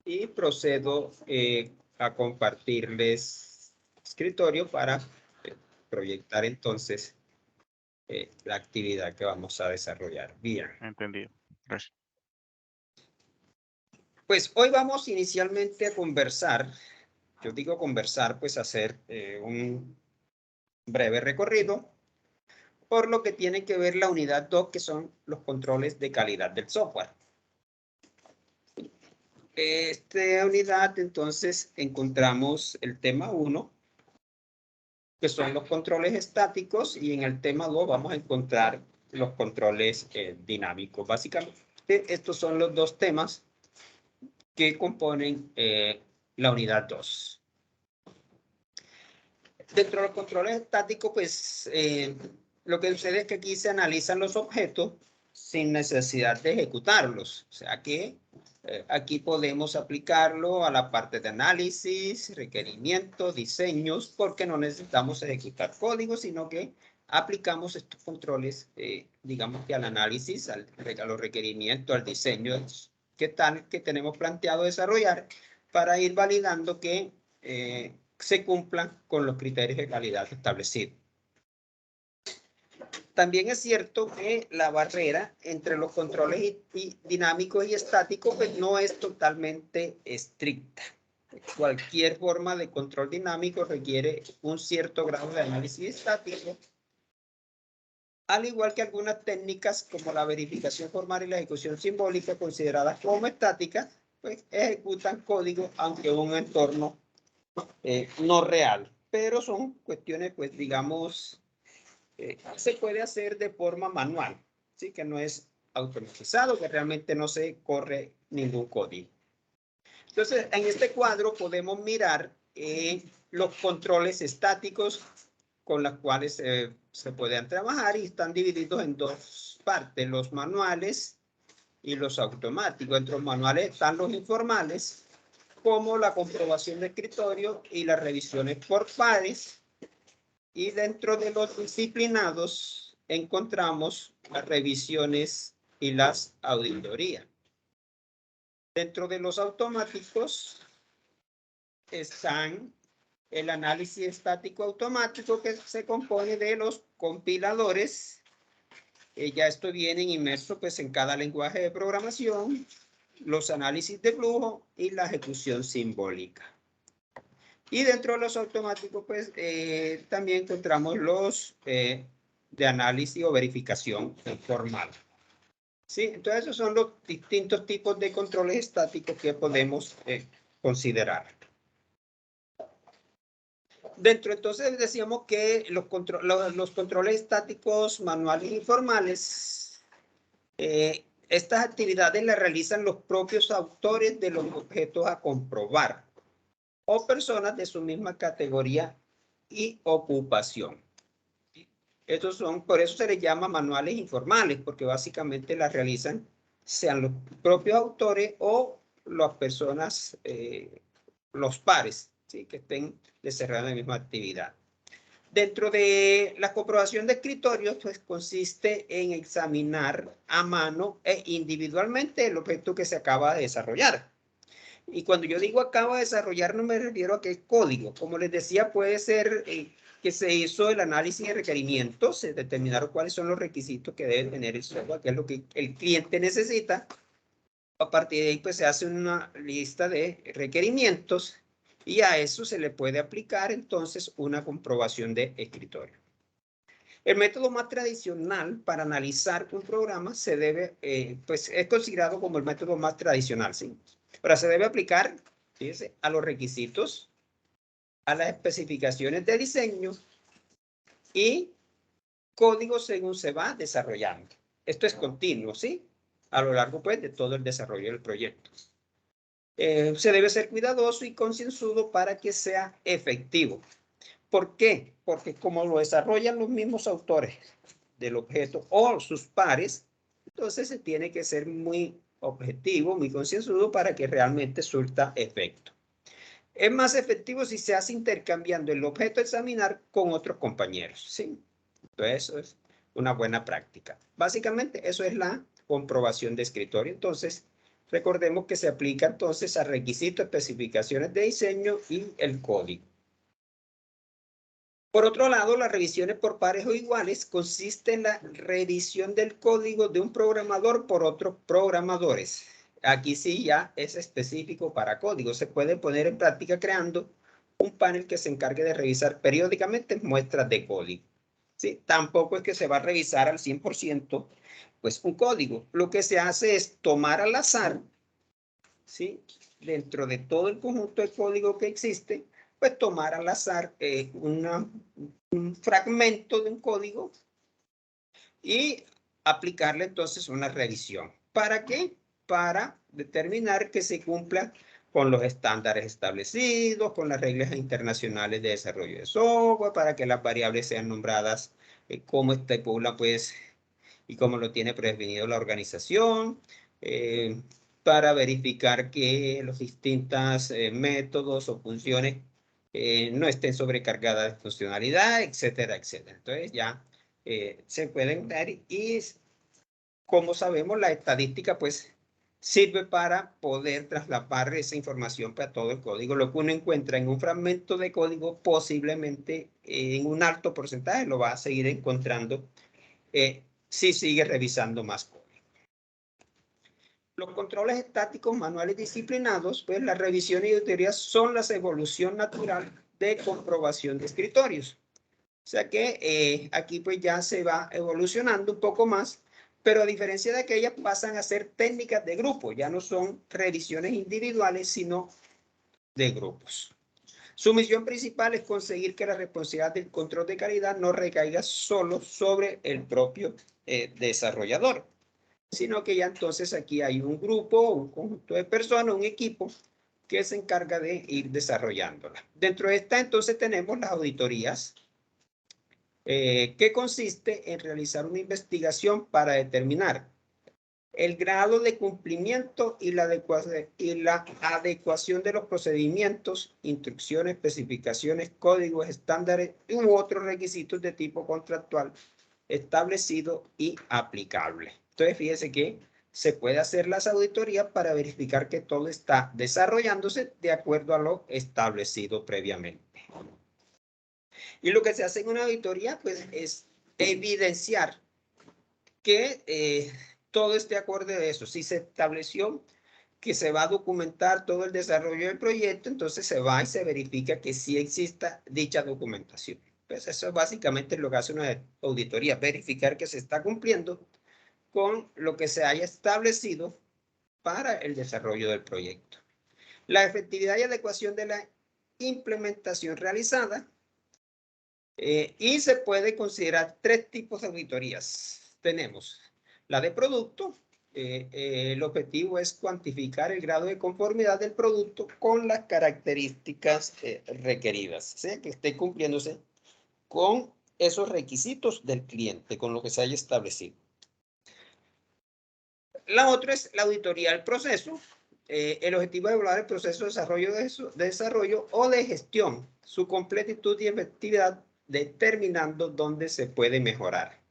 y procedo a compartirles escritorio para proyectar entonces la actividad que vamos a desarrollar. Bien. Entendido. Gracias. Pues hoy vamos inicialmente a conversar. Yo digo conversar, pues hacer un breve recorrido por lo que tiene que ver la unidad 2, que son los controles de calidad del software. Esta unidad, entonces, encontramos el tema 1, que son los controles estáticos, y en el tema 2 vamos a encontrar los controles dinámicos. Básicamente, estos son los dos temas que componen la unidad 2. Dentro de los controles estáticos, pues, lo que sucede es que aquí se analizan los objetos sin necesidad de ejecutarlos. O sea que aquí podemos aplicarlo a la parte de análisis, requerimientos, diseños, porque no necesitamos ejecutar código, sino que aplicamos estos controles, digamos que al análisis, a los requerimientos, al diseño que tenemos planteado desarrollar para ir validando que se cumplan con los criterios de calidad establecidos. También es cierto que la barrera entre los controles dinámicos y estáticos pues, no es totalmente estricta. Cualquier forma de control dinámico requiere un cierto grado de análisis estático, al igual que algunas técnicas como la verificación formal y la ejecución simbólica, consideradas como estáticas, pues ejecutan código aunque en un entorno no real, pero son cuestiones, pues digamos, se puede hacer de forma manual, ¿sí? Que no es automatizado, que realmente no se corre ningún código. Entonces, en este cuadro podemos mirar los controles estáticos con los cuales se pueden trabajar y están divididos en dos partes, los manuales y los automáticos. Entre los manuales están los informales, como la comprobación de escritorio y las revisiones por pares. Y dentro de los disciplinados encontramos las revisiones y las auditorías. Dentro de los automáticos están el análisis estático automático, que se compone de los compiladores. Ya esto viene inmerso pues, en cada lenguaje de programación, los análisis de flujo y la ejecución simbólica. Y dentro de los automáticos, pues, también encontramos los de análisis o verificación formal. ¿Sí? Entonces, esos son los distintos tipos de controles estáticos que podemos considerar. Dentro, entonces, decíamos que los controles estáticos manuales y formales, estas actividades las realizan los propios autores de los objetos a comprobar, o personas de su misma categoría y ocupación. Estos son, por eso se les llama manuales informales, porque básicamente las realizan sean los propios autores o las personas, los pares, ¿sí? Que estén desarrollando la misma actividad. Dentro de la comprobación de escritorios, pues consiste en examinar a mano e individualmente el objeto que se acaba de desarrollar. Y cuando yo digo acabo de desarrollar, no me refiero a que es código. Como les decía, puede ser que se hizo el análisis de requerimientos, se determinaron cuáles son los requisitos que debe tener el software, qué es lo que el cliente necesita. A partir de ahí, pues se hace una lista de requerimientos y a eso se le puede aplicar entonces una comprobación de escritorio. El método más tradicional para analizar un programa se debe, pues es considerado como el método más tradicional, ¿sí? Ahora se debe aplicar, fíjense, a los requisitos, a las especificaciones de diseño y código según se va desarrollando. Esto es continuo, ¿sí? A lo largo, pues, de todo el desarrollo del proyecto. Se debe ser cuidadoso y concienzudo para que sea efectivo. ¿Por qué? Porque como lo desarrollan los mismos autores del objeto o sus pares, entonces se tiene que ser muy objetivo, muy concienzudo para que realmente surta efecto. Es más efectivo si se hace intercambiando el objeto a examinar con otros compañeros, ¿sí? Entonces eso es una buena práctica. Básicamente eso es la comprobación de escritorio. Entonces recordemos que se aplica entonces a requisitos, especificaciones de diseño y el código. Por otro lado, las revisiones por pares o iguales consiste en la revisión del código de un programador por otros programadores. Aquí sí ya es específico para código. Se puede poner en práctica creando un panel que se encargue de revisar periódicamente muestras de código. ¿Sí? Tampoco es que se va a revisar al 100% pues un código. Lo que se hace es tomar al azar, ¿sí? Dentro de todo el conjunto de código que existe, pues tomar al azar un fragmento de un código y aplicarle entonces una revisión. ¿Para qué? Para determinar que se cumpla con los estándares establecidos, con las reglas internacionales de desarrollo de software, para que las variables sean nombradas como estipula, pues, y como lo tiene prevenido la organización, para verificar que los distintos métodos o funciones no estén sobrecargadas de funcionalidad, etcétera, etcétera. Entonces ya se pueden dar y como sabemos la estadística pues sirve para poder trasladar esa información para todo el código. Lo que uno encuentra en un fragmento de código posiblemente en un alto porcentaje lo va a seguir encontrando si sigue revisando más código. Los controles estáticos manuales disciplinados, pues las revisiones y auditorías son la evolución natural de comprobación de escritorios. O sea que aquí pues ya se va evolucionando un poco más, pero a diferencia de aquellas pasan a ser técnicas de grupo, ya no son revisiones individuales, sino de grupos. Su misión principal es conseguir que la responsabilidad del control de calidad no recaiga solo sobre el propio desarrollador, sino que ya entonces aquí hay un grupo, un conjunto de personas, un equipo que se encarga de ir desarrollándola. Dentro de esta entonces tenemos las auditorías, que consiste en realizar una investigación para determinar el grado de cumplimiento y la adecuación de los procedimientos, instrucciones, especificaciones, códigos, estándares u otros requisitos de tipo contractual establecido y aplicable. Entonces, fíjese que se puede hacer las auditorías para verificar que todo está desarrollándose de acuerdo a lo establecido previamente. Y lo que se hace en una auditoría, pues, es evidenciar que todo esté acorde a eso. Si se estableció que se va a documentar todo el desarrollo del proyecto, entonces se va y se verifica que sí exista dicha documentación. Pues eso básicamente es lo que hace una auditoría, verificar que se está cumpliendo con lo que se haya establecido para el desarrollo del proyecto. La efectividad y adecuación de la implementación realizada, y se puede considerar tres tipos de auditorías. Tenemos la de producto. El objetivo es cuantificar el grado de conformidad del producto con las características requeridas, o sea, que esté cumpliéndose con esos requisitos del cliente, con lo que se haya establecido. La otra es la auditoría del proceso. El objetivo es evaluar el proceso de desarrollo o de gestión, su completitud y efectividad, determinando dónde se puede mejorar.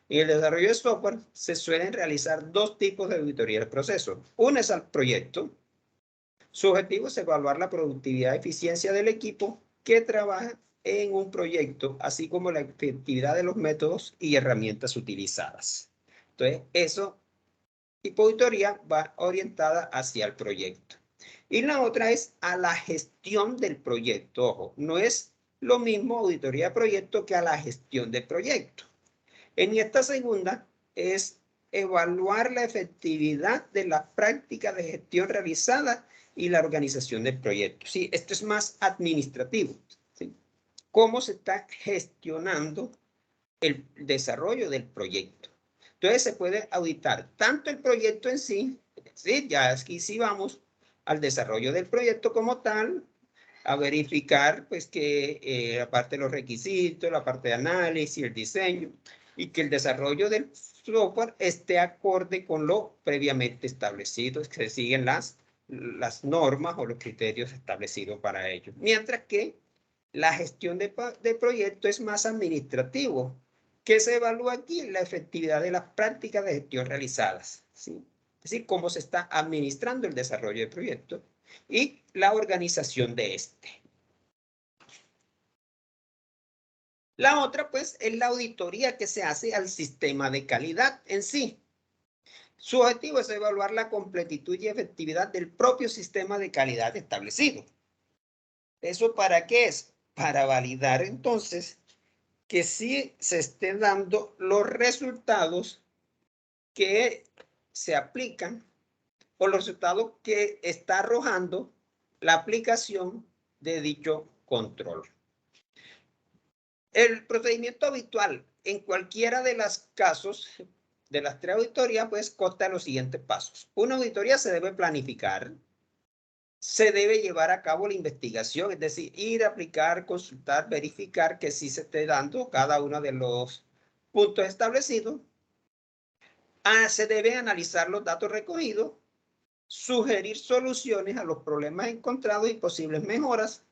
En el desarrollo de software se suelen realizar dos tipos de auditoría del proceso. Una es al proyecto. Su objetivo es evaluar la productividad y eficiencia del equipo que trabaja en un proyecto, así como la efectividad de los métodos y herramientas utilizadas. Entonces, eso tipo de auditoría va orientada hacia el proyecto. Y la otra es a la gestión del proyecto. Ojo, no es lo mismo auditoría de proyecto que a la gestión del proyecto. En esta segunda es evaluar la efectividad de la práctica de gestión realizada y la organización del proyecto. Sí, esto es más administrativo. ¿Sí? ¿Cómo se está gestionando el desarrollo del proyecto? Entonces se puede auditar tanto el proyecto en sí, ¿sí? Ya aquí sí vamos al desarrollo del proyecto como tal, a verificar pues que la parte de los requisitos, la parte de análisis, el diseño, y que el desarrollo del software esté acorde con lo previamente establecido, que se siguen las normas o los criterios establecidos para ello. Mientras que la gestión de proyecto es más administrativo. ¿Qué se evalúa aquí? La efectividad de las prácticas de gestión realizadas, ¿sí? es decir, cómo se está administrando el desarrollo del proyecto y la organización de este. La otra, pues, es la auditoría que se hace al sistema de calidad en sí. Su objetivo es evaluar la completitud y efectividad del propio sistema de calidad establecido. ¿Eso para qué es? Para validar entonces que sí se estén dando los resultados que se aplican o los resultados que está arrojando la aplicación de dicho control. El procedimiento habitual en cualquiera de los casos de las 3 auditorías, pues consta de los siguientes pasos. Una auditoría se debe planificar, se debe llevar a cabo la investigación, es decir, ir a aplicar, consultar, verificar que sí se esté dando cada uno de los puntos establecidos. Se deben analizar los datos recogidos, sugerir soluciones a los problemas encontrados y posibles mejoras,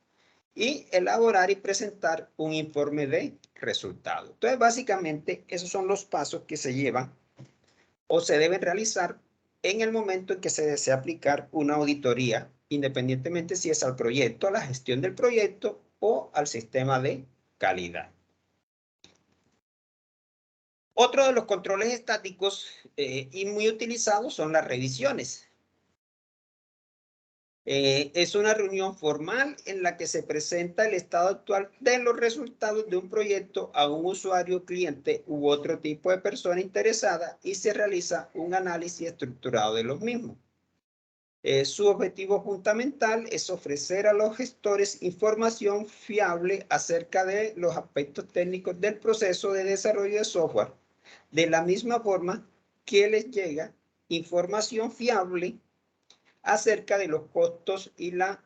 y elaborar y presentar un informe de resultados. Entonces, básicamente, esos son los pasos que se llevan o se deben realizar en el momento en que se desea aplicar una auditoría, independientemente si es al proyecto, a la gestión del proyecto o al sistema de calidad. Otro de los controles estáticos y muy utilizados son las revisiones. Es una reunión formal en la que se presenta el estado actual de los resultados de un proyecto a un usuario, cliente u otro tipo de persona interesada y se realiza un análisis estructurado de los mismos. Su objetivo fundamental es ofrecer a los gestores información fiable acerca de los aspectos técnicos del proceso de desarrollo de software, de la misma forma que les llega información fiable acerca de los costos y la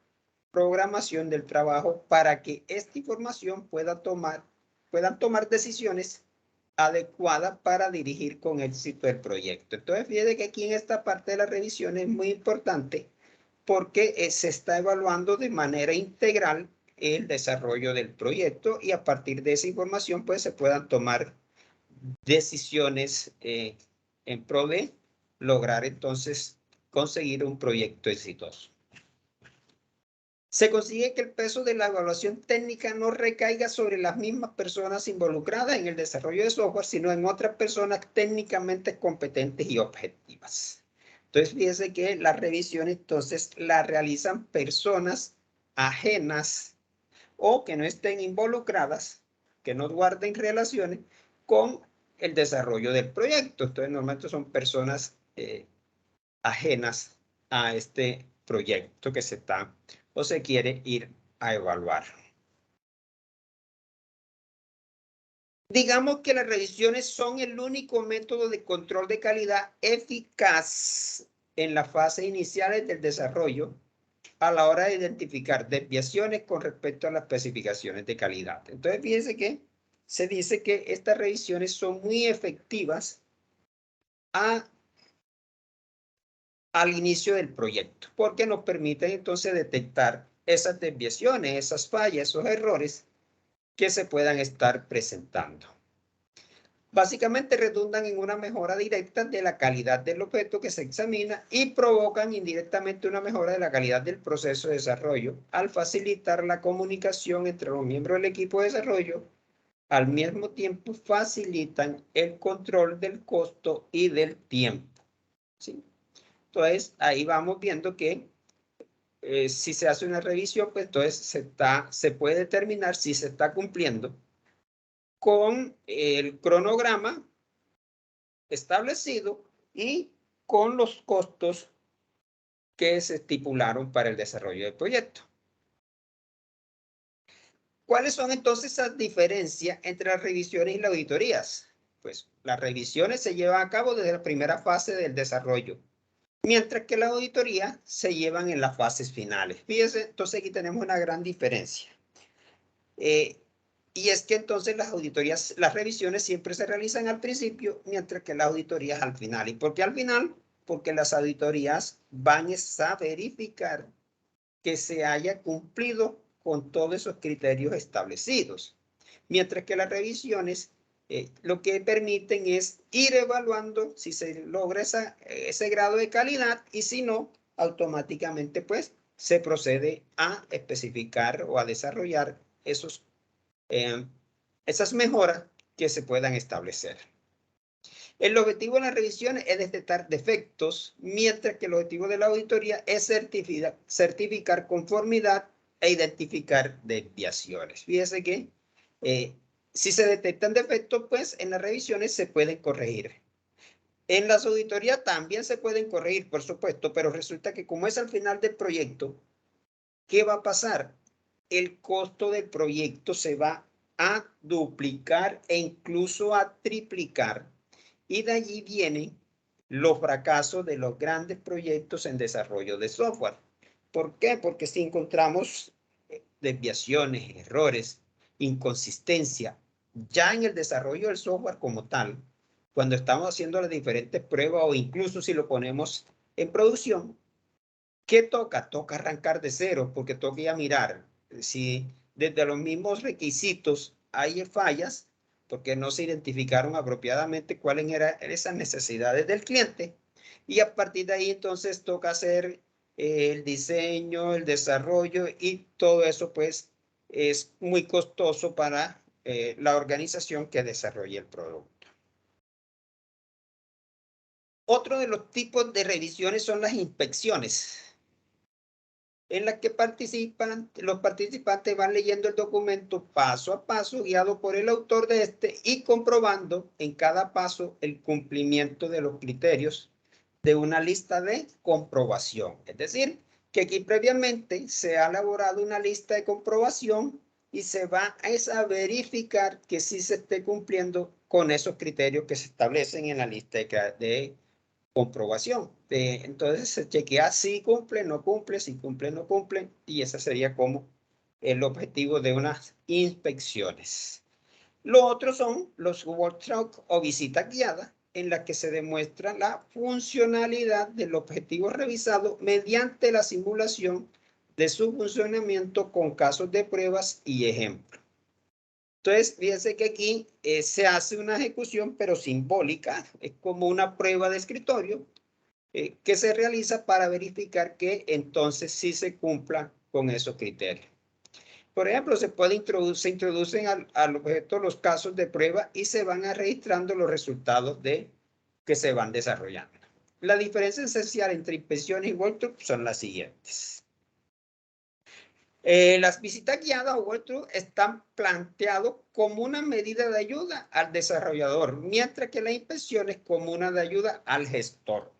programación del trabajo para que esta información puedan tomar decisiones adecuadas para dirigir con éxito el proyecto. Entonces, fíjate que aquí en esta parte de la revisión es muy importante porque se está evaluando de manera integral el desarrollo del proyecto y a partir de esa información pues se puedan tomar decisiones en pro de lograr entonces conseguir un proyecto exitoso. Se consigue que el peso de la evaluación técnica no recaiga sobre las mismas personas involucradas en el desarrollo de software, sino en otras personas técnicamente competentes y objetivas. Entonces, fíjense que la revisión entonces la realizan personas ajenas o que no estén involucradas, que no guarden relaciones con el desarrollo del proyecto. Entonces, normalmente son personas ajenas a este proyecto que se está o se quiere ir a evaluar. Digamos que las revisiones son el único método de control de calidad eficaz en las fases iniciales del desarrollo a la hora de identificar desviaciones con respecto a las especificaciones de calidad. Entonces, fíjense que se dice que estas revisiones son muy efectivas al inicio del proyecto, porque nos permiten entonces detectar esas desviaciones, esas fallas, esos errores que se puedan estar presentando. Básicamente redundan en una mejora directa de la calidad del objeto que se examina y provocan indirectamente una mejora de la calidad del proceso de desarrollo al facilitar la comunicación entre los miembros del equipo de desarrollo. Al mismo tiempo facilitan el control del costo y del tiempo, ¿sí? Entonces, ahí vamos viendo que si se hace una revisión, pues entonces se puede determinar si se está cumpliendo con el cronograma establecido y con los costos que se estipularon para el desarrollo del proyecto. ¿Cuáles son entonces esas diferencias entre las revisiones y las auditorías? Pues las revisiones se llevan a cabo desde la primera fase del desarrollo, mientras que las auditorías se llevan en las fases finales. Fíjense, entonces aquí tenemos una gran diferencia. Y es que entonces las auditorías, las revisiones siempre se realizan al principio, mientras que las auditorías al final. ¿Y por qué al final? Porque las auditorías van a verificar que se haya cumplido con todos esos criterios establecidos, mientras que las revisiones lo que permiten es ir evaluando si se logra ese grado de calidad y si no, automáticamente pues se procede a especificar o a desarrollar esas mejoras que se puedan establecer. El objetivo de la revisión es detectar defectos, mientras que el objetivo de la auditoría es certificar conformidad e identificar desviaciones. Fíjese que si se detectan defectos, pues en las revisiones se pueden corregir. En las auditorías también se pueden corregir, por supuesto, pero resulta que como es al final del proyecto, ¿qué va a pasar? El costo del proyecto se va a duplicar e incluso a triplicar. Y de allí vienen los fracasos de los grandes proyectos en desarrollo de software. ¿Por qué? Porque si encontramos desviaciones, errores, inconsistencia, ya en el desarrollo del software como tal, cuando estamos haciendo las diferentes pruebas o incluso si lo ponemos en producción, ¿qué toca? Toca arrancar de cero porque toca ya mirar si desde los mismos requisitos hay fallas porque no se identificaron apropiadamente cuáles eran esas necesidades del cliente y a partir de ahí entonces toca hacer el diseño, el desarrollo y todo eso pues es muy costoso para la organización que desarrolla el producto. Otro de los tipos de revisiones son las inspecciones, en la que los participantes van leyendo el documento paso a paso, guiado por el autor de este y comprobando en cada paso el cumplimiento de los criterios de una lista de comprobación. Es decir, que aquí previamente se ha elaborado una lista de comprobación y se va a verificar que sí se esté cumpliendo con esos criterios que se establecen en la lista de comprobación. Entonces se chequea si cumple, no cumple, si cumple, no cumple, y ese sería como el objetivo de unas inspecciones. Lo otro son los workshops o visitas guiadas, en las que se demuestra la funcionalidad del objetivo revisado mediante la simulación de su funcionamiento con casos de pruebas y ejemplos. Entonces, fíjense que aquí se hace una ejecución, pero simbólica, es como una prueba de escritorio, que se realiza para verificar que entonces sí se cumplan con esos criterios. Por ejemplo, se introducen al objeto los casos de prueba y se van registrando los resultados que se van desarrollando. La diferencia esencial entre inspecciones y walkthrough son las siguientes. Las visitas guiadas o walkthrough están planteados como una medida de ayuda al desarrollador, mientras que las inspecciones como una de ayuda al gestor.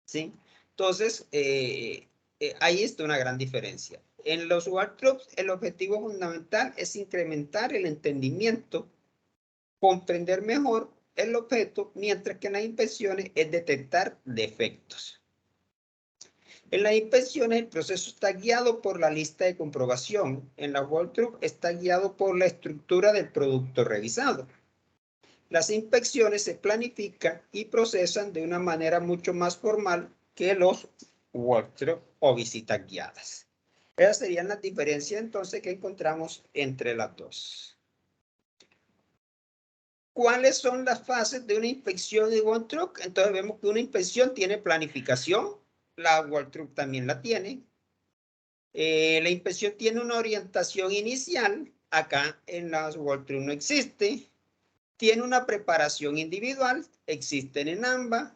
¿Sí? Entonces, ahí está una gran diferencia. En los walkthroughs, el objetivo fundamental es incrementar el entendimiento, comprender mejor el objeto, mientras que en las inspecciones es detectar defectos. En las inspecciones, el proceso está guiado por la lista de comprobación. En la walkthrough está guiado por la estructura del producto revisado. Las inspecciones se planifican y procesan de una manera mucho más formal que los walkthrough o visitas guiadas. Esas serían las diferencias entonces que encontramos entre las dos. ¿Cuáles son las fases de una inspección de walkthrough? Entonces vemos que una inspección tiene planificación, la walkthrough también la tiene. La inspección tiene una orientación inicial, acá en las walkthrough no existe. Tiene una preparación individual, existen en ambas.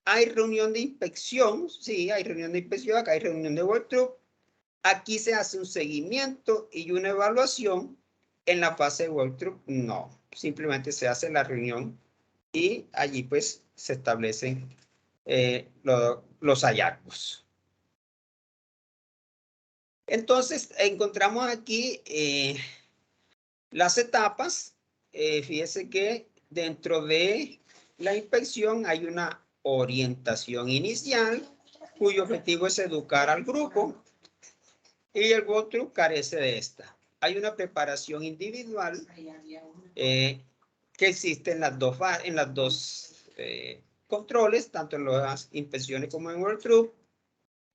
Hay reunión de inspección, sí, hay reunión de inspección, acá hay reunión de walkthrough. Aquí se hace un seguimiento y una evaluación. En la fase de walkthrough, no. Simplemente se hace la reunión y allí pues se establecen los hallazgos. Entonces, encontramos aquí las etapas. Fíjese que dentro de la inspección hay una orientación inicial, cuyo objetivo es educar al grupo, y el walkthrough carece de esta. Hay una preparación individual que existe en las dos controles, tanto en las inspecciones como en walkthrough.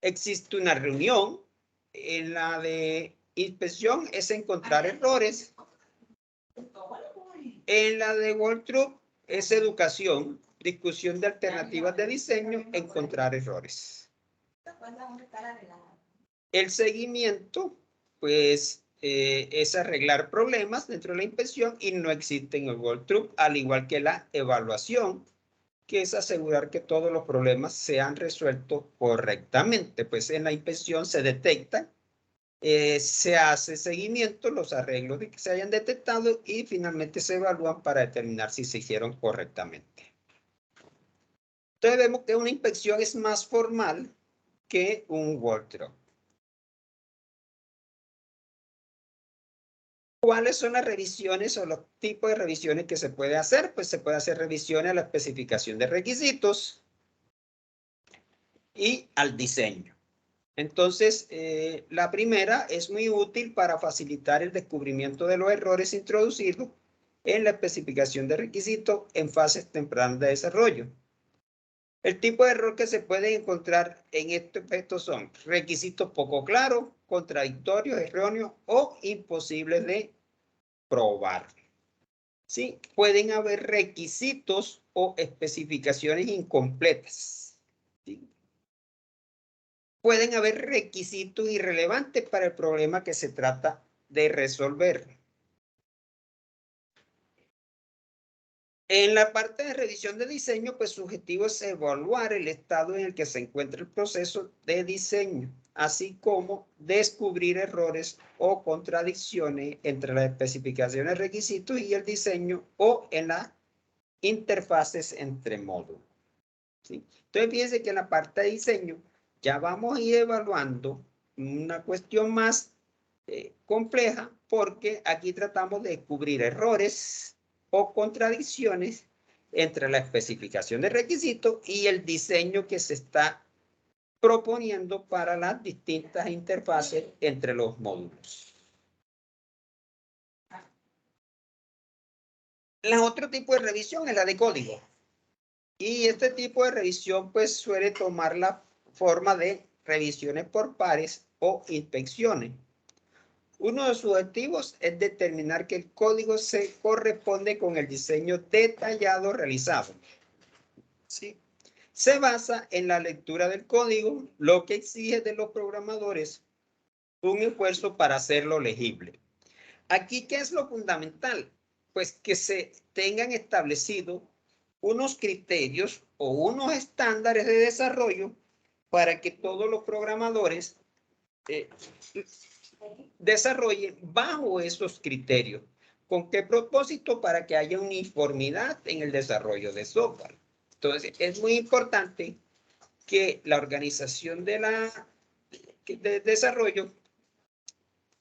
Existe una reunión. En la de inspección es encontrar errores. En la de Waltrip es educación, discusión de alternativas de diseño, encontrar errores. El seguimiento, pues, es arreglar problemas dentro de la inspección y no existe en el Waltrip, al igual que la evaluación, que es asegurar que todos los problemas sean resueltos correctamente. Pues en la inspección se detecta, se hace seguimiento, los arreglos que se hayan detectado y finalmente se evalúan para determinar si se hicieron correctamente. Entonces vemos que una inspección es más formal que un walkthrough. ¿Cuáles son las revisiones o los tipos de revisiones que se puede hacer? Pues se puede hacer revisiones a la especificación de requisitos y al diseño. Entonces, la primera es muy útil para facilitar el descubrimiento de los errores introducidos en la especificación de requisitos en fases tempranas de desarrollo. El tipo de error que se puede encontrar en este aspecto son requisitos poco claros, contradictorios, erróneos o imposibles de probar. ¿Sí? Pueden haber requisitos o especificaciones incompletas. ¿Sí? Pueden haber requisitos irrelevantes para el problema que se trata de resolver. En la parte de revisión de diseño, pues su objetivo es evaluar el estado en el que se encuentra el proceso de diseño, así como descubrir errores o contradicciones entre las especificaciones, requisitos y el diseño o en las interfaces entre módulos. ¿Sí? Entonces, fíjense que en la parte de diseño ya vamos a ir evaluando una cuestión más compleja porque aquí tratamos de descubrir errores o contradicciones entre la especificación de requisitos y el diseño que se está proponiendo para las distintas interfaces entre los módulos. El otro tipo de revisión es la de código. Y este tipo de revisión pues suele tomar la forma de revisiones por pares o inspecciones. Uno de sus objetivos es determinar que el código se corresponde con el diseño detallado realizado. ¿Sí? Se basa en la lectura del código, lo que exige de los programadores un esfuerzo para hacerlo legible. Aquí, ¿qué es lo fundamental? Pues que se tengan establecidos unos criterios o unos estándares de desarrollo para que todos los programadores desarrollen bajo esos criterios. ¿Con qué propósito? Para que haya uniformidad en el desarrollo de software. Entonces, es muy importante que la organización de desarrollo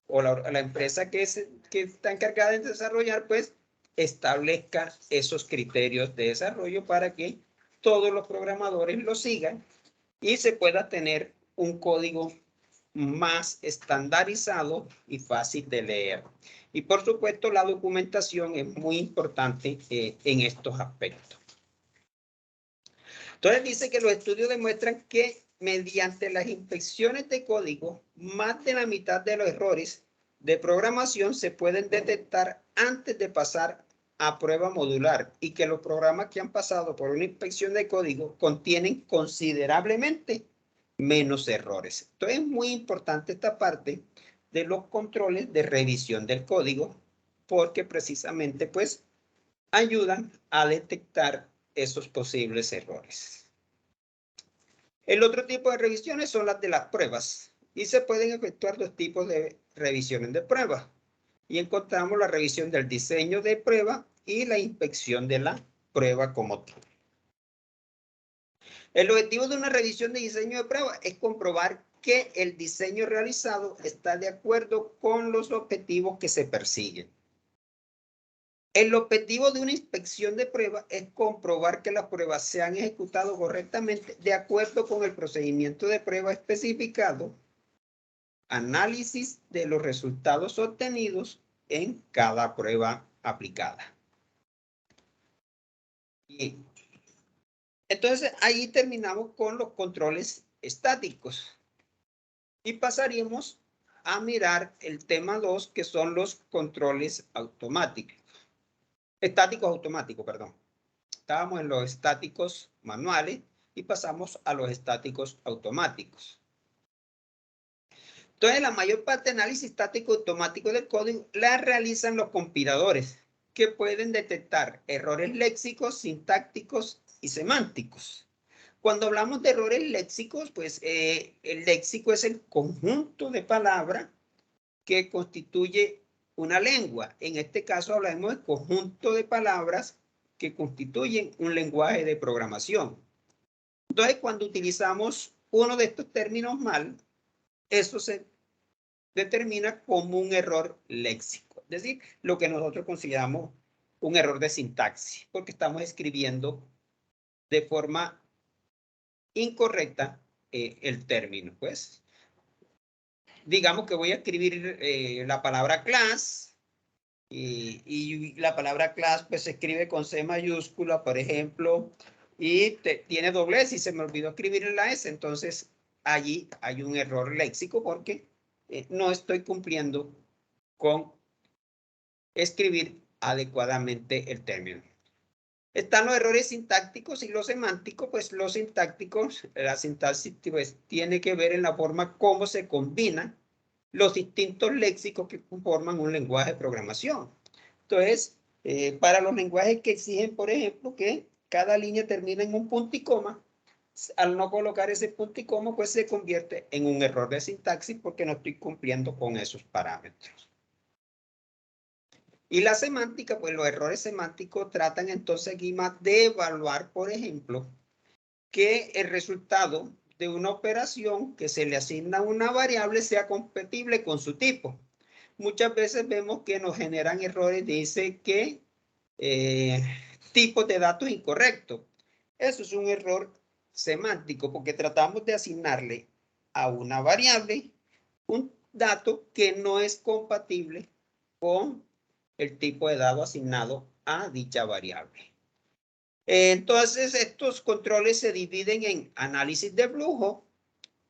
o la empresa que está encargada de desarrollar, pues, establezca esos criterios de desarrollo para que todos los programadores lo sigan y se pueda tener un código más estandarizado y fácil de leer. Y por supuesto, la documentación es muy importante en estos aspectos. Entonces dice que los estudios demuestran que mediante las inspecciones de código, más de la mitad de los errores de programación se pueden detectar antes de pasar a prueba modular y que los programas que han pasado por una inspección de código contienen considerablemente menos errores. Entonces es muy importante esta parte de los controles de revisión del código porque precisamente pues ayudan a detectar esos posibles errores. El otro tipo de revisiones son las de las pruebas y se pueden efectuar dos tipos de revisiones de pruebas y encontramos la revisión del diseño de prueba y la inspección de la prueba como tal. El objetivo de una revisión de diseño de prueba es comprobar que el diseño realizado está de acuerdo con los objetivos que se persiguen. El objetivo de una inspección de prueba es comprobar que las pruebas se han ejecutado correctamente de acuerdo con el procedimiento de prueba especificado, análisis de los resultados obtenidos en cada prueba aplicada. Bien. Entonces, ahí terminamos con los controles estáticos. Y pasaríamos a mirar el tema 2, que son los controles automáticos. estáticos automáticos, perdón. Estábamos en los estáticos manuales y pasamos a los estáticos automáticos. Entonces, la mayor parte de análisis estático automático del código la realizan los compiladores, que pueden detectar errores léxicos, sintácticos y semánticos. Cuando hablamos de errores léxicos, pues el léxico es el conjunto de palabras que constituye una lengua. En este caso hablamos del conjunto de palabras que constituyen un lenguaje de programación. Entonces, cuando utilizamos uno de estos términos mal, eso se determina como un error léxico, es decir, lo que nosotros consideramos un error de sintaxis, porque estamos escribiendo de forma incorrecta el término. Pues, digamos que voy a escribir la palabra class y la palabra class pues se escribe con C mayúscula, por ejemplo, y tiene doble S y se me olvidó escribir la S, entonces allí hay un error léxico porque no estoy cumpliendo con escribir adecuadamente el término. Están los errores sintácticos y los semánticos, pues los sintácticos, la sintaxis pues, tiene que ver en la forma cómo se combinan los distintos léxicos que conforman un lenguaje de programación. Entonces, para los lenguajes que exigen, por ejemplo, que cada línea termina en un punto y coma, al no colocar ese punto y coma, pues se convierte en un error de sintaxis porque no estoy cumpliendo con esos parámetros. Y la semántica, pues los errores semánticos tratan entonces aquí más de evaluar, por ejemplo, que el resultado de una operación que se le asigna a una variable sea compatible con su tipo. Muchas veces vemos que nos generan errores, dice que tipos de datos incorrectos. Eso es un error semántico porque tratamos de asignarle a una variable un dato que no es compatible con el tipo de dado asignado a dicha variable. Entonces, estos controles se dividen en análisis de flujo,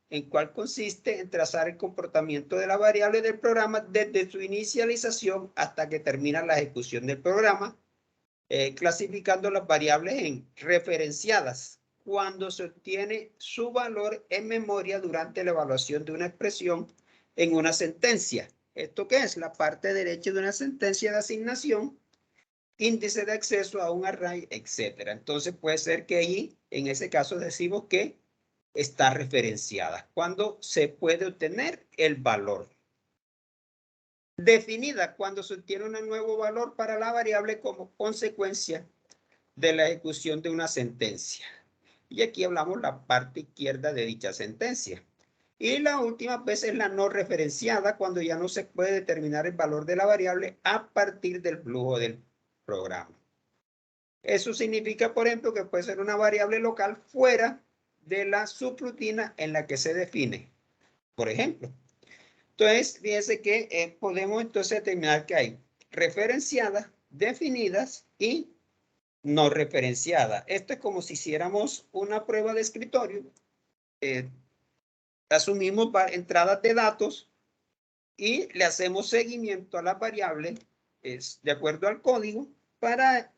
en cual consiste en trazar el comportamiento de la variable del programa desde su inicialización hasta que termina la ejecución del programa, clasificando las variables en referenciadas, cuando se obtiene su valor en memoria durante la evaluación de una expresión en una sentencia. ¿Esto qué es? La parte derecha de una sentencia de asignación, índice de acceso a un array, etc. Entonces puede ser que ahí, en ese caso, decimos que está referenciada, cuando se puede obtener el valor. Definida, cuando se obtiene un nuevo valor para la variable como consecuencia de la ejecución de una sentencia. Y aquí hablamos la parte izquierda de dicha sentencia. Y la última vez es la no referenciada, cuando ya no se puede determinar el valor de la variable a partir del flujo del programa. Eso significa, por ejemplo, que puede ser una variable local fuera de la subrutina en la que se define, por ejemplo. Entonces, fíjense que podemos entonces determinar que hay referenciadas, definidas y no referenciadas. Esto es como si hiciéramos una prueba de escritorio. Asumimos entradas de datos y le hacemos seguimiento a las variables de acuerdo al código para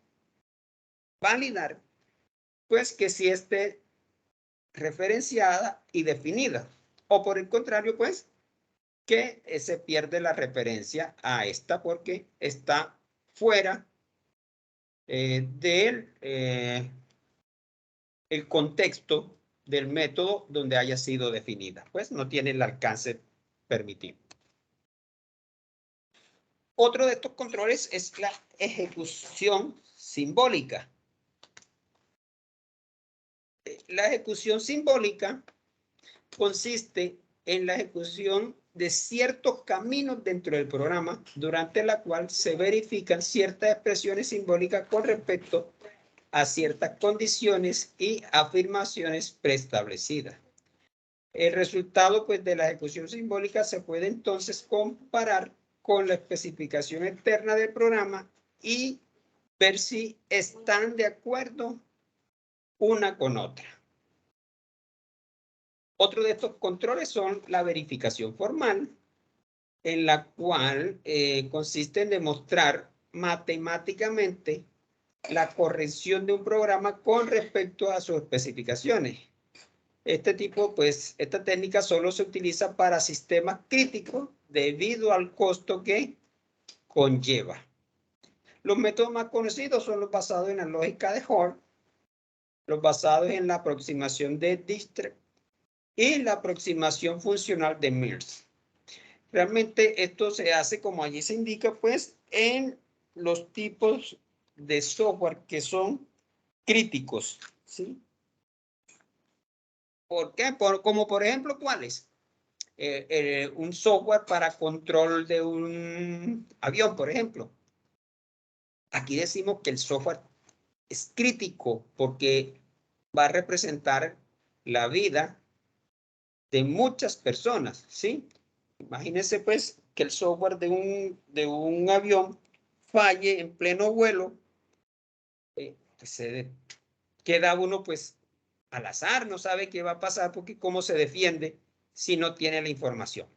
validar pues que si esté referenciada y definida, o por el contrario pues que se pierde la referencia a esta porque está fuera del el contexto del método donde haya sido definida, pues no tiene el alcance permitido. Otro de estos controles es la ejecución simbólica. La ejecución simbólica consiste en la ejecución de ciertos caminos dentro del programa, durante la cual se verifican ciertas expresiones simbólicas con respecto a ciertas condiciones y afirmaciones preestablecidas. El resultado pues, de la ejecución simbólica se puede entonces comparar con la especificación externa del programa y ver si están de acuerdo una con otra. Otro de estos controles son la verificación formal, en la cual consiste en demostrar matemáticamente la corrección de un programa con respecto a sus especificaciones. Esta técnica solo se utiliza para sistemas críticos debido al costo que conlleva. Los métodos más conocidos son los basados en la lógica de Hall, los basados en la aproximación de Dijkstra y la aproximación funcional de Mills. Realmente esto se hace, como allí se indica, pues, en los tipos de software que son críticos, ¿sí? ¿Por qué? Como por ejemplo, ¿cuáles? Un software para control de un avión, por ejemplo. Aquí decimos que el software es crítico porque va a representar la vida de muchas personas, ¿sí? Imagínense pues que el software de un avión falle en pleno vuelo, pues se queda uno pues al azar, no sabe qué va a pasar porque cómo se defiende si no tiene la información.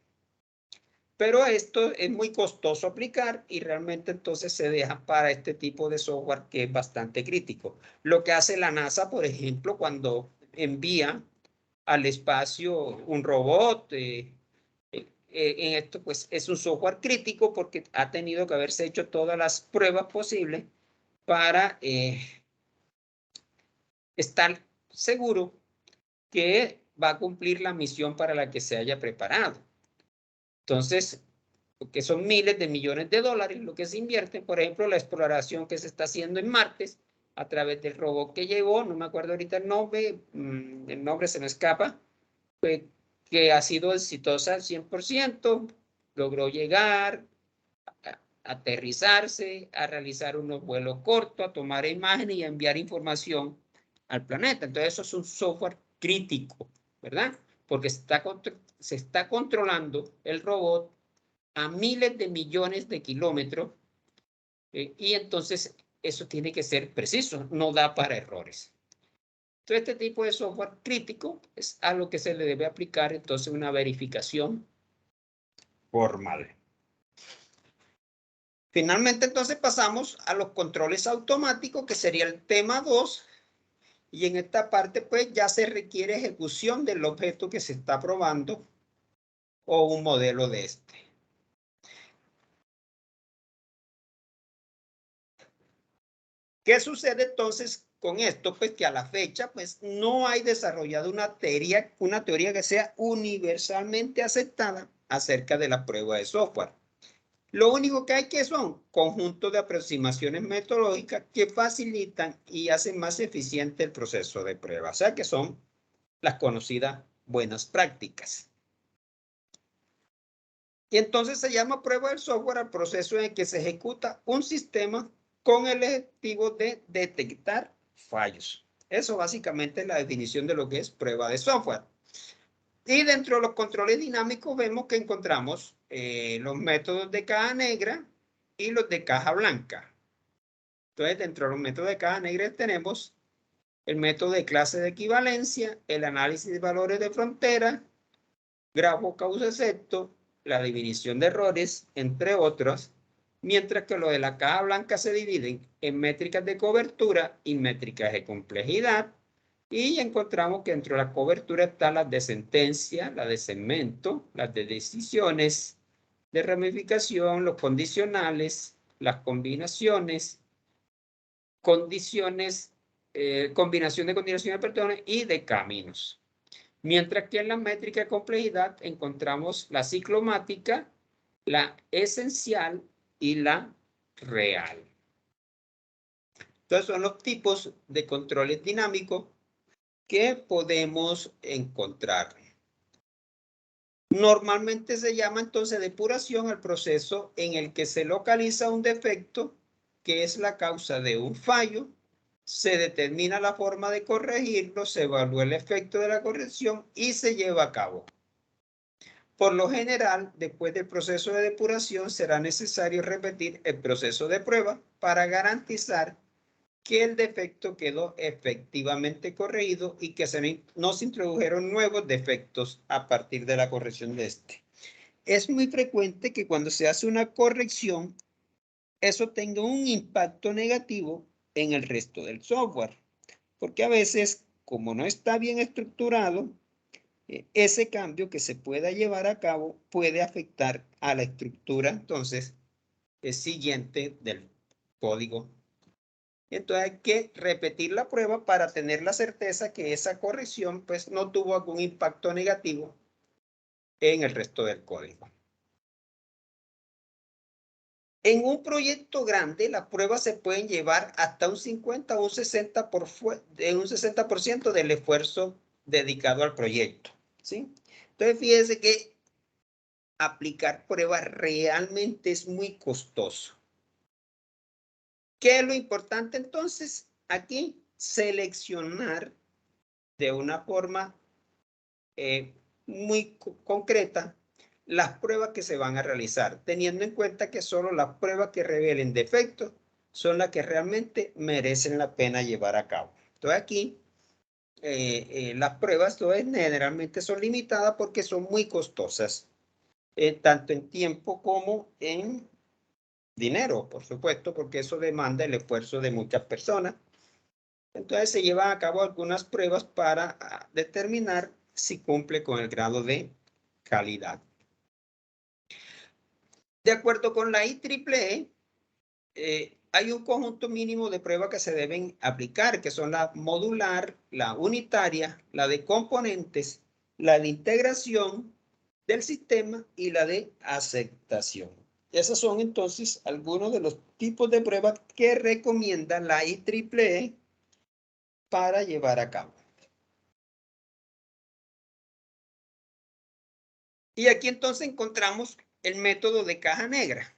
Pero esto es muy costoso aplicar y realmente entonces se deja para este tipo de software que es bastante crítico. Lo que hace la NASA, por ejemplo, cuando envía al espacio un robot, en esto pues es un software crítico porque ha tenido que haberse hecho todas las pruebas posibles para estar seguro que va a cumplir la misión para la que se haya preparado. Entonces, que son miles de millones de dólares lo que se invierte, por ejemplo, la exploración que se está haciendo en Marte a través del robot que llegó, no me acuerdo ahorita el nombre se me escapa, que ha sido exitosa al 100%, logró llegar, a aterrizarse, a realizar unos vuelos cortos, a tomar imágenes y a enviar información al planeta. Entonces eso es un software crítico, ¿verdad? Porque se está controlando el robot a miles de millones de kilómetros y entonces eso tiene que ser preciso, no da para errores. Entonces este tipo de software crítico es a lo que se le debe aplicar entonces una verificación formal. Finalmente entonces pasamos a los controles automáticos, que sería el tema 2, y en esta parte pues ya se requiere ejecución del objeto que se está probando o un modelo de este. ¿Qué sucede entonces con esto? Pues que a la fecha pues no hay desarrollado una teoría que sea universalmente aceptada acerca de la prueba de software. Lo único que hay que son conjuntos de aproximaciones metodológicas que facilitan y hacen más eficiente el proceso de prueba. O sea que son las conocidas buenas prácticas. Y entonces se llama prueba del software al proceso en el que se ejecuta un sistema con el objetivo de detectar fallos. Eso básicamente es la definición de lo que es prueba de software. Y dentro de los controles dinámicos vemos que encontramos los métodos de caja negra y los de caja blanca. Entonces, dentro de los métodos de caja negra tenemos el método de clase de equivalencia, el análisis de valores de frontera, grafo causa-efecto, la definición de errores, entre otros, mientras que los de la caja blanca se dividen en métricas de cobertura y métricas de complejidad, y encontramos que dentro de la cobertura están las de sentencia, las de segmento, las de decisiones, de ramificación, los condicionales, las combinaciones, combinación de condiciones, perdón, y de caminos. Mientras que en la métrica de complejidad encontramos la ciclomática, la esencial y la real. Entonces son los tipos de controles dinámicos que podemos encontrar. Normalmente se llama entonces depuración al proceso en el que se localiza un defecto que es la causa de un fallo, se determina la forma de corregirlo, se evalúa el efecto de la corrección y se lleva a cabo. Por lo general, después del proceso de depuración será necesario repetir el proceso de prueba para garantizar que el defecto quedó efectivamente corregido y que no se introdujeron nuevos defectos a partir de la corrección de este. Es muy frecuente que cuando se hace una corrección eso tenga un impacto negativo en el resto del software. Porque a veces, como no está bien estructurado, ese cambio que se pueda llevar a cabo puede afectar a la estructura, entonces, siguiente del código. Entonces hay que repetir la prueba para tener la certeza que esa corrección pues no tuvo algún impacto negativo en el resto del código. En un proyecto grande, las pruebas se pueden llevar hasta un 50 o un 60% del esfuerzo dedicado al proyecto, ¿sí? Entonces, fíjese que aplicar pruebas realmente es muy costoso. ¿Qué es lo importante entonces? Aquí, seleccionar de una forma muy concreta las pruebas que se van a realizar, teniendo en cuenta que solo las pruebas que revelen defectos son las que realmente merecen la pena llevar a cabo. Entonces aquí las pruebas generalmente son limitadas porque son muy costosas, tanto en tiempo como en dinero, por supuesto, porque eso demanda el esfuerzo de muchas personas. Entonces se llevan a cabo algunas pruebas para determinar si cumple con el grado de calidad. De acuerdo con la IEEE, hay un conjunto mínimo de pruebas que se deben aplicar, que son la modular, la unitaria, la de componentes, la de integración del sistema y la de aceptación. Esos son entonces algunos de los tipos de pruebas que recomienda la IEEE para llevar a cabo. Y aquí entonces encontramos el método de caja negra.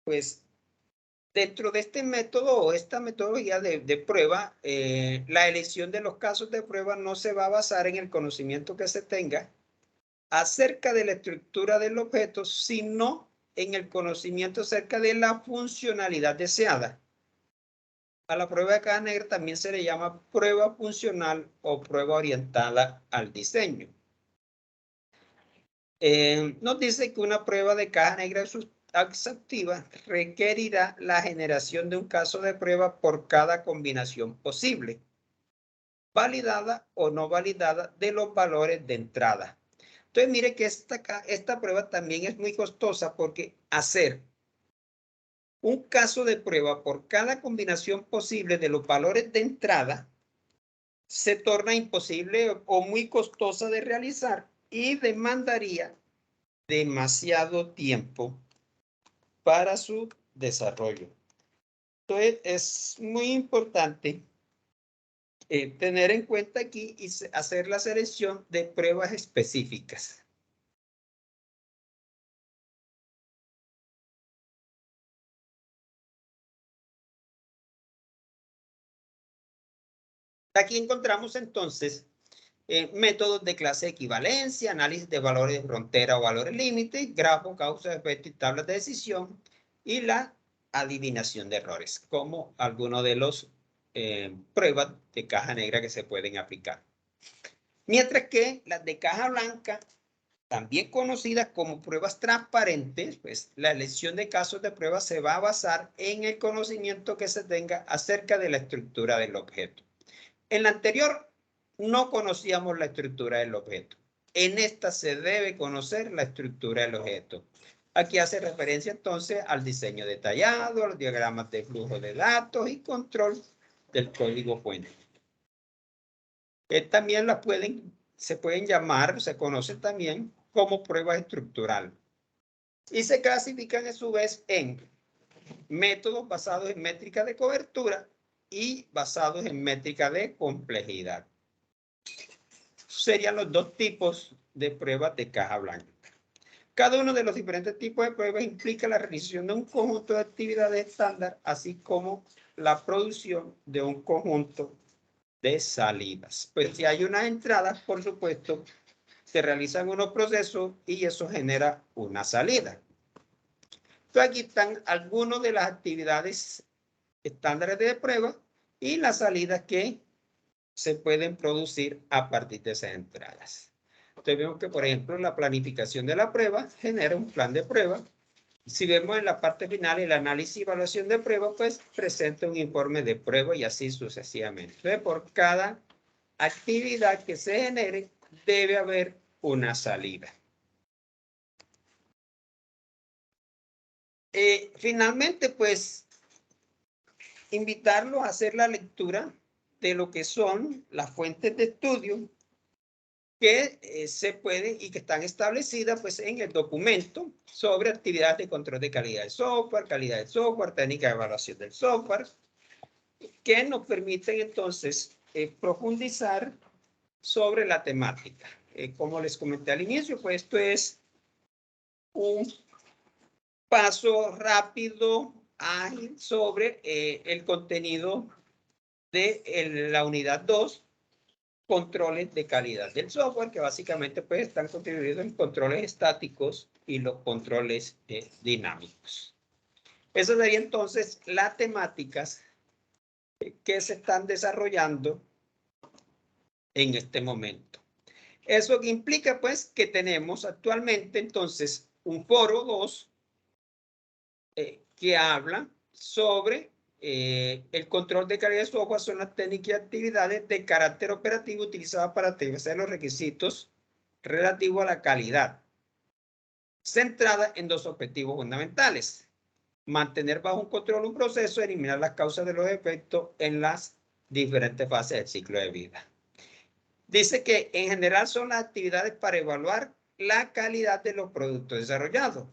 Pues dentro de este método o esta metodología de prueba, la elección de los casos de prueba no se va a basar en el conocimiento que se tenga acerca de la estructura del objeto, sino en el conocimiento acerca de la funcionalidad deseada. A la prueba de caja negra también se le llama prueba funcional o prueba orientada al diseño. Nos dice que una prueba de caja negra exhaustiva requerirá la generación de un caso de prueba por cada combinación posible, validada o no validada de los valores de entrada. Entonces, mire que esta prueba también es muy costosa porque hacer un caso de prueba por cada combinación posible de los valores de entrada se torna imposible o muy costosa de realizar y demandaría demasiado tiempo para su desarrollo. Entonces, es muy importante tener en cuenta aquí y hacer la selección de pruebas específicas. Aquí encontramos entonces métodos de clase de equivalencia, análisis de valores de frontera o valores límite, grafo, causa, efecto y tablas de decisión, y la adivinación de errores, como algunos de los pruebas de caja negra que se pueden aplicar. Mientras que las de caja blanca, también conocidas como pruebas transparentes, pues la elección de casos de prueba se va a basar en el conocimiento que se tenga acerca de la estructura del objeto. En la anterior no conocíamos la estructura del objeto. En esta se debe conocer la estructura del objeto. Aquí hace referencia entonces al diseño detallado, a los diagramas de flujo de datos y control del código fuente. También se pueden llamar, se conocen también como pruebas estructurales. Y se clasifican a su vez en métodos basados en métrica de cobertura y basados en métrica de complejidad. Serían los dos tipos de pruebas de caja blanca. Cada uno de los diferentes tipos de pruebas implica la realización de un conjunto de actividades estándar, así como la producción de un conjunto de salidas. Pues si hay unas entradas, por supuesto, se realizan unos procesos y eso genera una salida. Entonces aquí están algunas de las actividades estándares de prueba y las salidas que se pueden producir a partir de esas entradas. Entonces vemos que, por ejemplo, la planificación de la prueba genera un plan de prueba Si vemos en la parte final el análisis y evaluación de prueba, pues presenta un informe de prueba y así sucesivamente. Entonces, por cada actividad que se genere, debe haber una salida. Finalmente, pues, invitarlos a hacer la lectura de lo que son las fuentes de estudio que se pueden y que están establecidas pues, en el documento sobre actividades de control de calidad del software, técnica de evaluación del software, que nos permiten entonces profundizar sobre la temática. Como les comenté al inicio, pues esto es un paso rápido, ágil sobre el contenido de la unidad 2, controles de calidad del software, que básicamente pues están constituidos en controles estáticos y los controles dinámicos. Eso sería entonces las temáticas que se están desarrollando en este momento. Eso que implica pues que tenemos actualmente entonces un foro 2 que habla sobre el control de calidad de software. Son las técnicas y actividades de carácter operativo utilizadas para establecer los requisitos relativos a la calidad, centrada en dos objetivos fundamentales: mantener bajo un control un proceso, eliminar las causas de los efectos en las diferentes fases del ciclo de vida. Dice que en general son las actividades para evaluar la calidad de los productos desarrollados.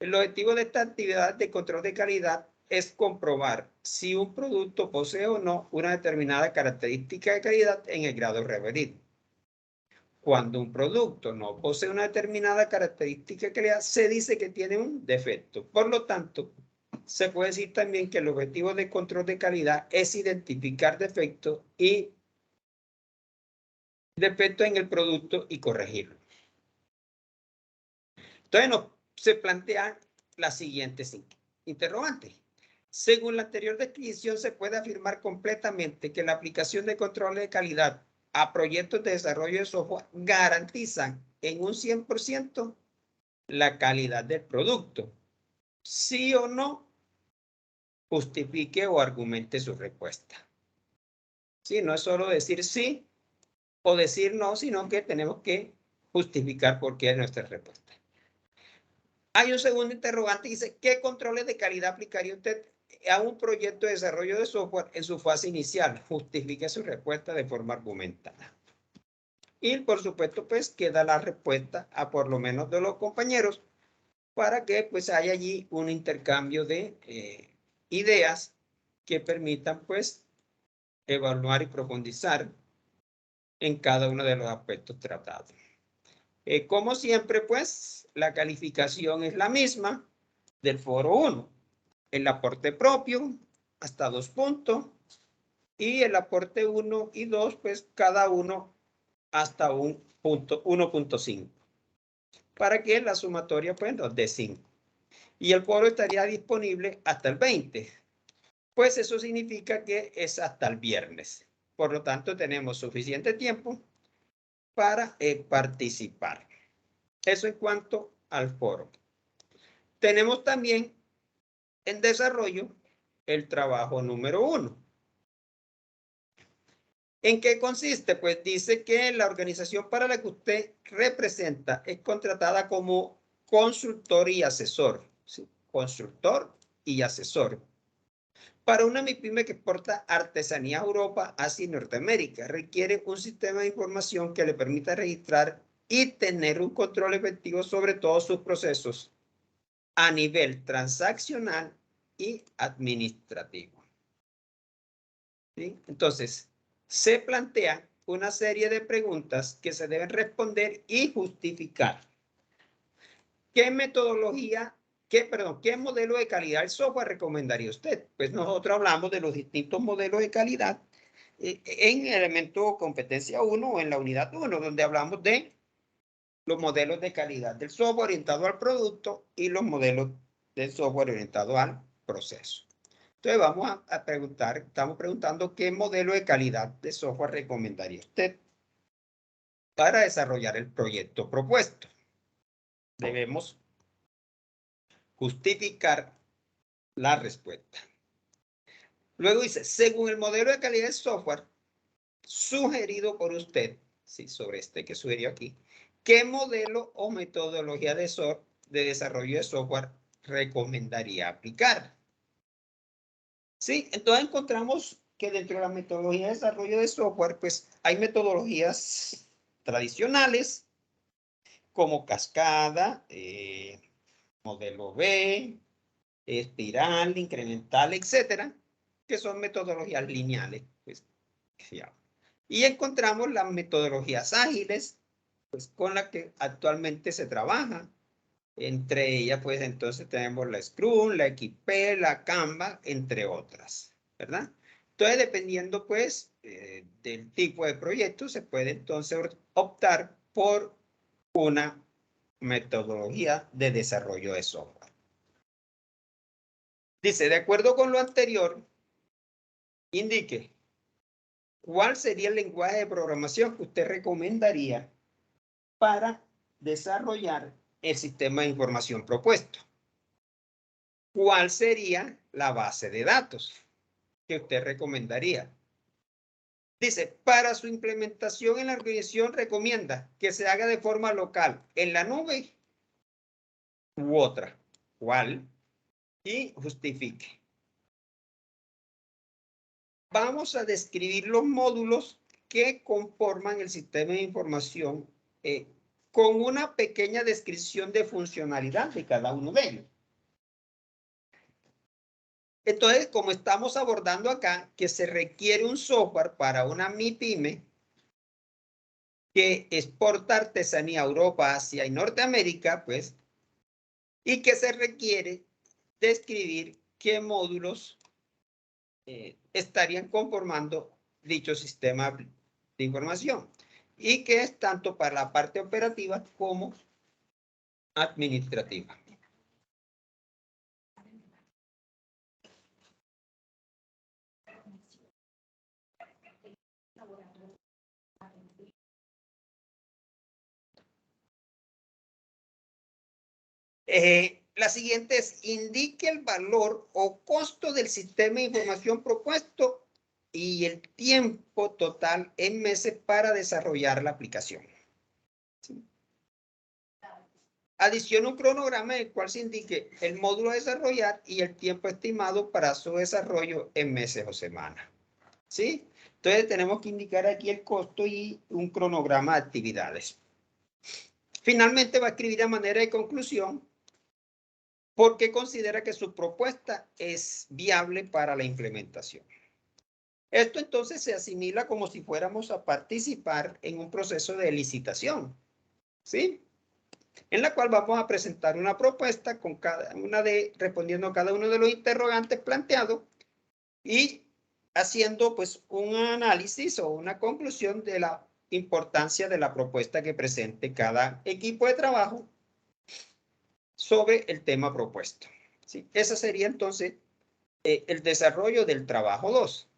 El objetivo de esta actividad de control de calidad es comprobar si un producto posee o no una determinada característica de calidad en el grado referido. Cuando un producto no posee una determinada característica de calidad, se dice que tiene un defecto. Por lo tanto, se puede decir también que el objetivo de control de calidad es identificar defectos en el producto y corregirlo. Entonces, se plantea la siguiente interrogante. Según la anterior descripción, se puede afirmar completamente que la aplicación de control de calidad a proyectos de desarrollo de software garantizan en un 100% la calidad del producto. ¿Sí o no? Justifique o argumente su respuesta. Sí, no es solo decir sí o decir no, sino que tenemos que justificar por qué es nuestra respuesta. Hay un segundo interrogante, dice: ¿qué controles de calidad aplicaría usted a un proyecto de desarrollo de software en su fase inicial? Justifique su respuesta de forma argumentada. Y por supuesto, pues queda la respuesta a por lo menos de los compañeros para que pues haya allí un intercambio de ideas que permitan pues evaluar y profundizar en cada uno de los aspectos tratados. Como siempre, pues la calificación es la misma del foro 1. El aporte propio hasta 2 puntos y el aporte 1 y 2, pues cada uno hasta un punto, 1.5, para que la sumatoria pues nos dé 5. Y el foro estaría disponible hasta el 20. Pues eso significa que es hasta el viernes. Por lo tanto, tenemos suficiente tiempo para participar. Eso en cuanto al foro. Tenemos también en desarrollo el trabajo número 1. ¿En qué consiste? Pues dice que la organización para la que usted representa es contratada como consultor y asesor. ¿Sí? Consultor y asesor. Para una MIPYME que exporta artesanía a Europa, Asia y Norteamérica, requiere un sistema de información que le permita registrar y tener un control efectivo sobre todos sus procesos a nivel transaccional y administrativo. ¿Sí? Entonces, se plantea una serie de preguntas que se deben responder y justificar. ¿Qué metodología, qué modelo de calidad del software recomendaría usted? Pues nosotros hablamos de los distintos modelos de calidad en el elemento competencia 1 o en la unidad 1, donde hablamos de los modelos de calidad del software orientado al producto y los modelos del software orientado al proceso. Entonces vamos a preguntar, estamos preguntando qué modelo de calidad de software recomendaría usted para desarrollar el proyecto propuesto. Debemos justificar la respuesta. Luego dice, según el modelo de calidad de software sugerido por usted, sí, sobre este que sugirió aquí, ¿qué modelo o metodología de desarrollo de software recomendaría aplicar? Sí, entonces encontramos que dentro de la metodología de desarrollo de software, pues hay metodologías tradicionales como cascada, modelo B, espiral, incremental, etcétera, que son metodologías lineales, pues, y encontramos las metodologías ágiles, pues, con las que actualmente se trabaja. Entre ellas, pues, entonces tenemos la Scrum, la XP, la Kanban, entre otras, ¿verdad? Entonces, dependiendo, pues, del tipo de proyecto, se puede entonces optar por una metodología de desarrollo de software. Dice, de acuerdo con lo anterior, indique cuál sería el lenguaje de programación que usted recomendaría para desarrollar el sistema de información propuesto. ¿Cuál sería la base de datos que usted recomendaría? Dice, para su implementación en la organización recomienda que se haga de forma local, en la nube u otra. ¿Cuál? Y justifique. Vamos a describir los módulos que conforman el sistema de información con una pequeña descripción de funcionalidad de cada uno de ellos. Entonces, como estamos abordando acá, que se requiere un software para una MIPYME que exporta artesanía a Europa, Asia y Norteamérica, pues, y que se requiere describir qué módulos estarían conformando dicho sistema de información y que es tanto para la parte operativa como administrativa. La siguiente es, indique el valor o costo del sistema de información propuesto y el tiempo total en meses para desarrollar la aplicación. ¿Sí? Adiciona un cronograma en el cual se indique el módulo a desarrollar y el tiempo estimado para su desarrollo en meses o semanas. ¿Sí? Entonces tenemos que indicar aquí el costo y un cronograma de actividades. Finalmente va a escribir a manera de conclusión porque considera que su propuesta es viable para la implementación. Esto entonces se asimila como si fuéramos a participar en un proceso de licitación, ¿sí? En la cual vamos a presentar una propuesta con respondiendo a cada uno de los interrogantes planteados y haciendo pues un análisis o una conclusión de la importancia de la propuesta que presente cada equipo de trabajo sobre el tema propuesto. ¿Sí? Ese sería entonces el desarrollo del trabajo 2.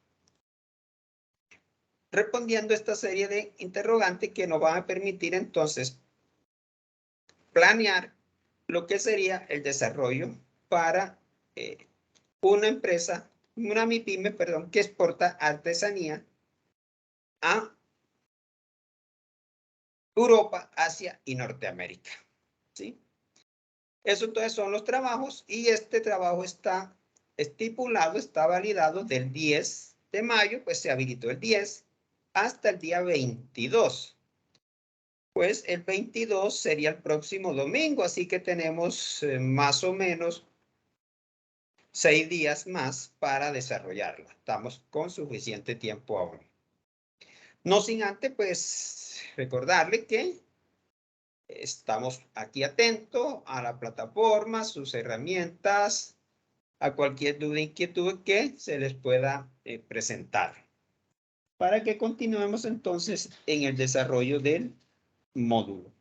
Respondiendo a esta serie de interrogantes que nos van a permitir entonces planear lo que sería el desarrollo para una empresa, una MIPYME, perdón, que exporta artesanía a Europa, Asia y Norteamérica. ¿Sí? Eso entonces son los trabajos y este trabajo está estipulado, está validado del 10 de mayo, pues se habilitó el 10 hasta el día 22. Pues el 22 sería el próximo domingo, así que tenemos más o menos 6 días más para desarrollarla. Estamos con suficiente tiempo aún. No sin antes, pues, recordarle que estamos aquí atentos a la plataforma, sus herramientas, a cualquier duda, inquietud que se les pueda presentar. Para que continuemos entonces en el desarrollo del módulo.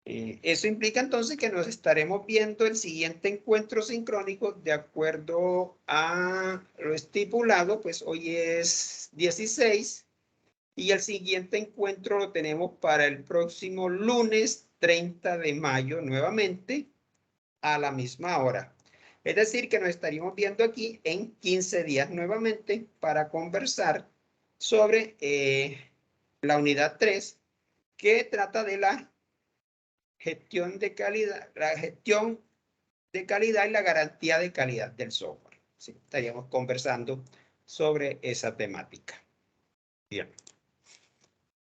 Eso implica entonces que nos estaremos viendo el siguiente encuentro sincrónico de acuerdo a lo estipulado, pues hoy es 16 y el siguiente encuentro lo tenemos para el próximo lunes 30 de mayo nuevamente a la misma hora. Es decir, que nos estaríamos viendo aquí en 15 días nuevamente para conversar sobre la unidad 3, que trata de la gestión de calidad, y la garantía de calidad del software. Sí, estaríamos conversando sobre esa temática. Bien.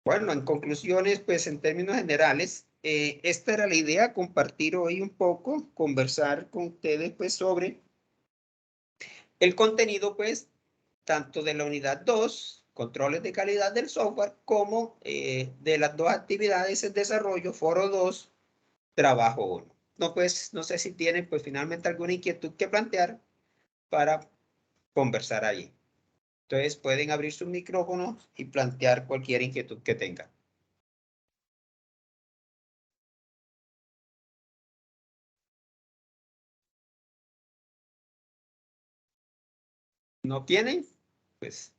Bueno, en conclusiones, pues en términos generales, esta era la idea, compartir hoy un poco, conversar con ustedes pues sobre el contenido pues tanto de la unidad 2, controles de calidad del software, como de las dos actividades en desarrollo, foro 2, trabajo 1. No, pues, no sé si tienen pues finalmente alguna inquietud que plantear para conversar allí. Entonces pueden abrir sus micrófonos y plantear cualquier inquietud que tengan. ¿No tienen? Pues,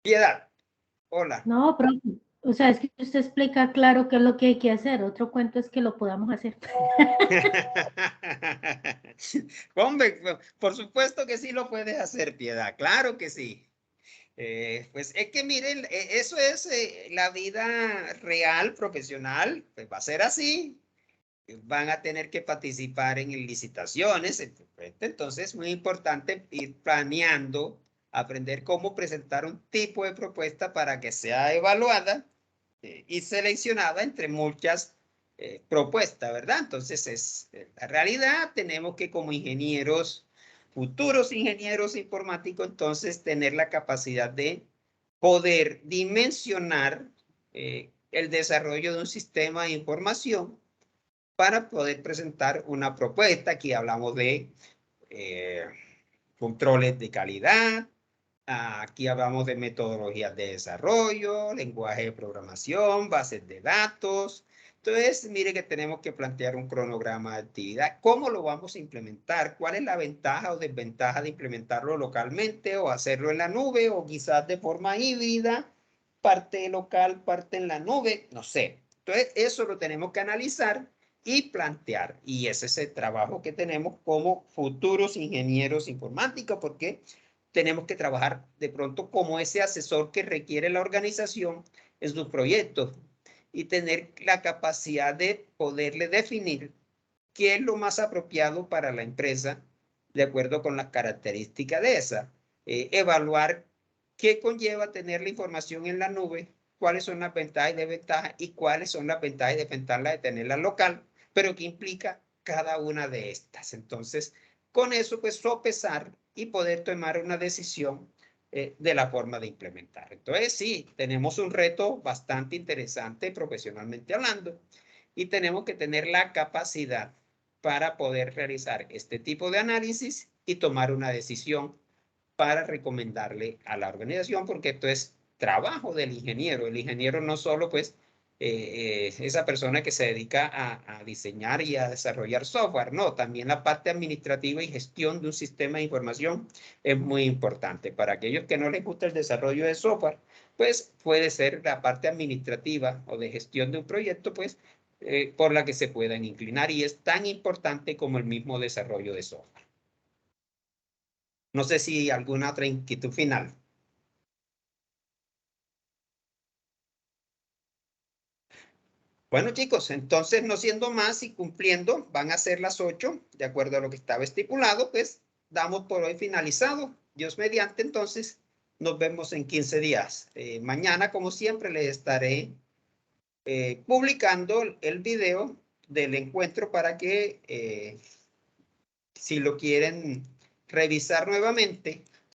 Piedad, hola. No, profe, o sea, es que usted explica claro qué es lo que hay que hacer. Otro cuento es que lo podamos hacer. Hombre, por supuesto que sí lo puedes hacer, Piedad, claro que sí. Pues es que miren, eso es la vida real, profesional, pues va a ser así. Van a tener que participar en licitaciones, entonces es muy importante ir planeando, aprender cómo presentar un tipo de propuesta para que sea evaluada y seleccionada entre muchas propuestas, ¿verdad? Entonces es la realidad, tenemos que como ingenieros, futuros ingenieros informáticos, entonces tener la capacidad de poder dimensionar el desarrollo de un sistema de información para poder presentar una propuesta. Aquí hablamos de controles de calidad, aquí hablamos de metodologías de desarrollo, lenguaje de programación, bases de datos. Entonces, mire que tenemos que plantear un cronograma de actividad. ¿Cómo lo vamos a implementar? ¿Cuál es la ventaja o desventaja de implementarlo localmente o hacerlo en la nube o quizás de forma híbrida, parte local, parte en la nube? No sé. Entonces, eso lo tenemos que analizar y plantear. Y ese es el trabajo que tenemos como futuros ingenieros informáticos, porque tenemos que trabajar de pronto como ese asesor que requiere la organización en sus proyectos y tener la capacidad de poderle definir qué es lo más apropiado para la empresa de acuerdo con las características de esa. Evaluar qué conlleva tener la información en la nube, cuáles son las ventajas y desventajas y cuáles son las ventajas y desventajas de tenerla local, pero qué implica cada una de estas. Entonces, con eso, pues, sopesar y poder tomar una decisión de la forma de implementar. Entonces, sí, tenemos un reto bastante interesante profesionalmente hablando y tenemos que tener la capacidad para poder realizar este tipo de análisis y tomar una decisión para recomendarle a la organización, porque esto es trabajo del ingeniero. El ingeniero no solo, pues, esa persona que se dedica a diseñar y a desarrollar software, no, también la parte administrativa y gestión de un sistema de información es muy importante. Para aquellos que no les gusta el desarrollo de software, pues puede ser la parte administrativa o de gestión de un proyecto, pues, por la que se puedan inclinar y es tan importante como el mismo desarrollo de software. No sé si alguna otra inquietud final. Bueno, chicos, entonces no siendo más y cumpliendo, van a ser las 8, de acuerdo a lo que estaba estipulado, pues damos por hoy finalizado. Dios mediante, entonces nos vemos en 15 días. Mañana, como siempre, les estaré publicando el video del encuentro para que si lo quieren revisar nuevamente,